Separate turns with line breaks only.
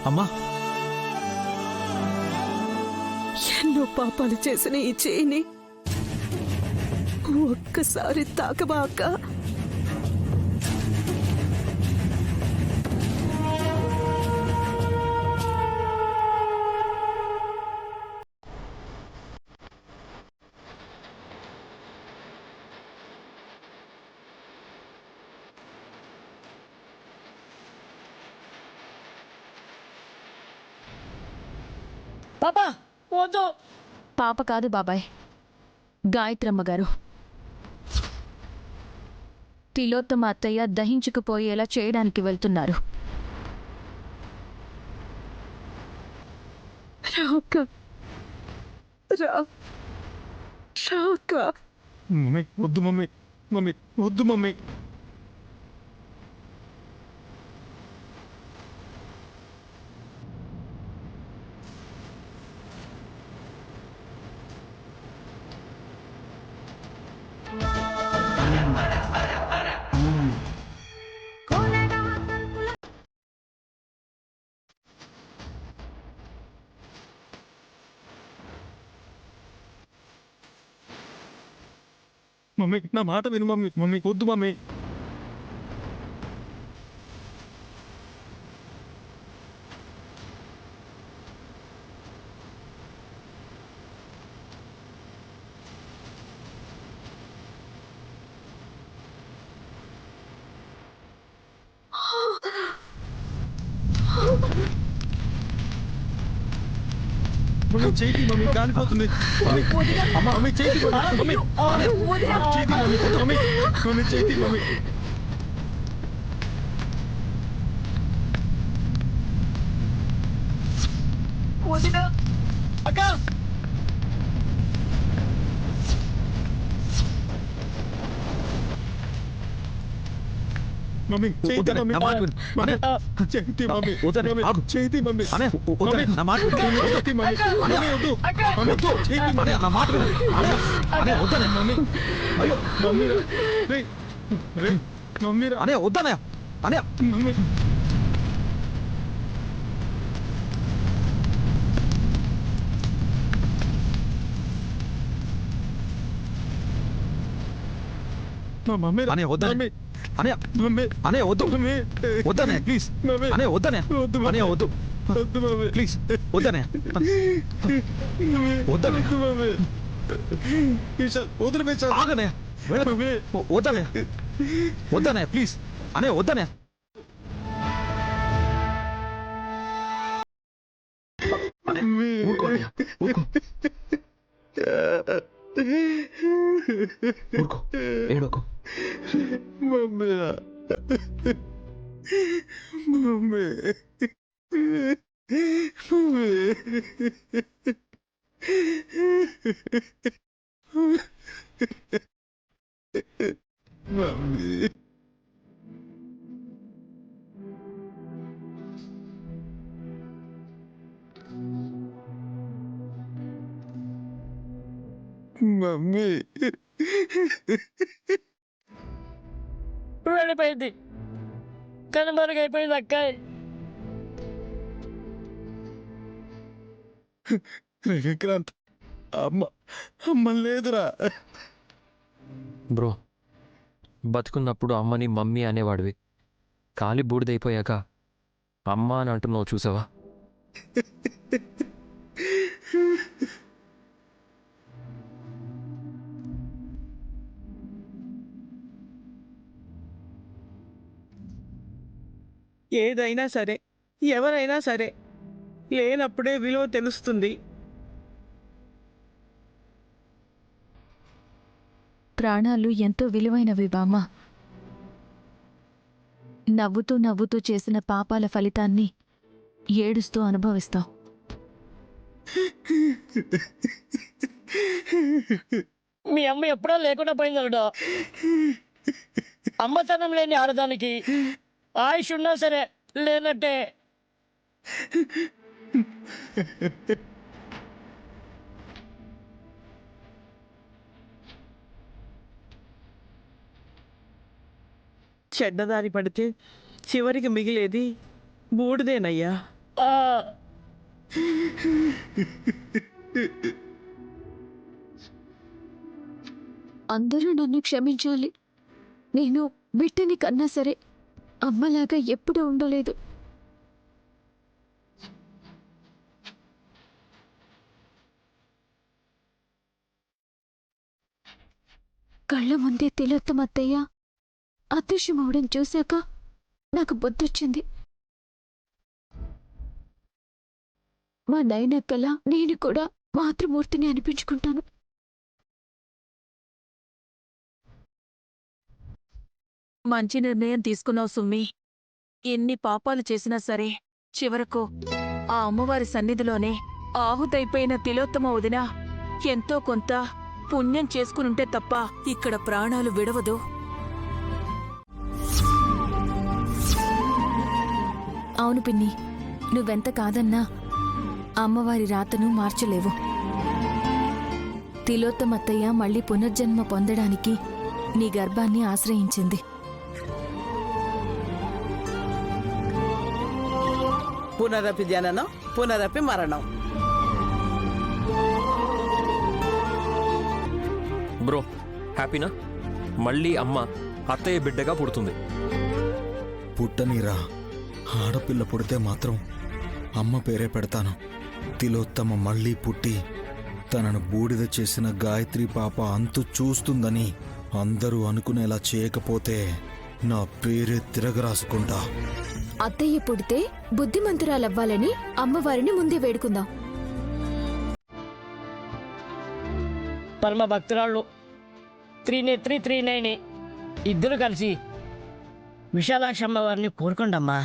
అమ్మా,
ఎన్నో పాపాలు చేసిన ఈ చేయిని ఒక్కసారి తాకవా అక్క?
పాపా వద్దు.
పాప కాదు బాబాయ్, గాయత్రమ్మ గారు. తిలోత్తమ అత్తయ్య దహించుకుపోయేలా చేయడానికి వెళ్తున్నారు.
రాక రా రాక.
మమ్మీ వద్దు మమ్మీ, మమ్మీ వద్దు మమ్మీ. మమ్మీ నా మాట విను మమ్మీ, మమ్మీ వద్దు మమ్మీ. మమ్మీ చేతి మమ్మీ కాలిపోతుంది. మమ్మీ అమ్మ మమ్మీ చేతి మమ్మీ, చేతి మమ్మీ, మమ్మీ మమ్మీ చేతి మమ్మీ.
అక్క
మమ్మీ చేతి మమ్మీ, మమ్మీ చేతి మమ్మీ, మమ్మీ చేతి మమ్మీ, నా మాట చేతి మమ్మీ, మమ్మీ వద్దు మమ్మీ చేతి మమ్మీ, నా మాట వద్దనే మమ్మీ. అయ్యో మమ్మీ రే రే మమ్మీ అనే వద్దనే అనే మమ్మీ. మా మమ్మీ అనే వద్దనే అనే మమ్మీ, అనే వద్దు మమ్మీ, వద్దనే ప్లీజ్ మమ్మీ, అనే వద్దనే వద్దు అనే వద్దు వద్దు మమ్మీ ప్లీజ్ వద్దనే వద్దనే మమ్మీ. వద్దు మమ్మీ ఆగనే మమ్మీ వద్దనే వద్దనే ప్లీజ్ అనే వద్దనే.
ఊరుకో, ఏడోకు.
మమ్మీ మమ్మీ మమ్మీ మమ్మీ
వెళ్ళిపోయింది, కనుమరుగైపోయింది అక్క.
విక్రాంత్ అమ్మ అమ్మ లేదురా.
బ్రో, బతుకున్నప్పుడు అమ్మని మమ్మీ అనేవాడివి. కాలి బూడిదైపోయాక అమ్మ అని అంటున్నావు చూసావా?
ఏదైనా సరే, ఎవరైనా సరే, లేనప్పుడే విలువ తెలుస్తుంది.
ప్రాణాలు ఎంతో విలువైనవి బామ్మ. నవ్వుతూ నవ్వుతూ చేసిన పాపాల ఫలితాన్ని ఏడుస్తూ అనుభవిస్తాం.
మీ అమ్మ ఎప్పుడో లేకుండా పోయిందట. అమ్మతనం లేని ఆడదానికి ఆయుష్ ఉన్నా సరే లేనట్టే.
చెడ్డదారి పడితే చివరికి మిగిలేది బూడిదేనయ్యా.
ఆ,
అందరూ నన్ను క్షమించాలి. నేను బిడ్డని కన్నా సరే అమ్మలాగా ఎప్పుడూ ఉండలేదు. కళ్ళ ముందే తిలోత్తమత్తయ్య అదృశ్యమవడం చూశాక నాకు బుద్ధొచ్చింది. మా నైనక్కలా నేను కూడా మాతృమూర్తిని అనిపించుకుంటాను.
మంచి నిర్ణయం తీసుకున్నావు సుమ్మి. ఎన్ని పాపాలు చేసినా సరే చివరకు ఆ అమ్మవారి సన్నిధిలోనే ఆహుతైపోయిన తిలోత్తమ వదిన ఎంతో కొంత పుణ్యం చేసుకునుంటే తప్ప ఇక్కడ ప్రాణాలు విడవదు.
అవును పిన్ని, నువ్వెంత కాదన్నా అమ్మవారి రాతను మార్చలేవు. తిలోత్తమత్తయ్య మళ్ళీ పునర్జన్మ పొందడానికి నీ గర్భాన్ని ఆశ్రయించింది.
పునరపి జననం పునరపి మరణం.
బ్రో, హ్యాపీనా? మళ్ళీ అమ్మ అత్తయ్య బిడ్డగా పుడుతుంది.
పుట్టనీరా, ఆడపిల్ల పుడితే మాత్రం అమ్మ పేరే పెడతాను. తిలోత్తమ మళ్ళీ పుట్టి తనను బూడిద చేసిన గాయత్రి పాప అంతు చూస్తుందని అందరూ అనుకునేలా చేయకపోతే నా పేరే తిరగరాసుకుంటా.
అత్తయ్య పుడితే బుద్ధిమంతురాలవ్వాలని అమ్మవారిని ముందే వేడుకుందాం.
పరమ భక్తురాళ్ళు త్రినేత్రి త్రినయని ఇద్దరు కలిసి విశాలాక్షమ్మ వారిని కోరుకోండమ్మా.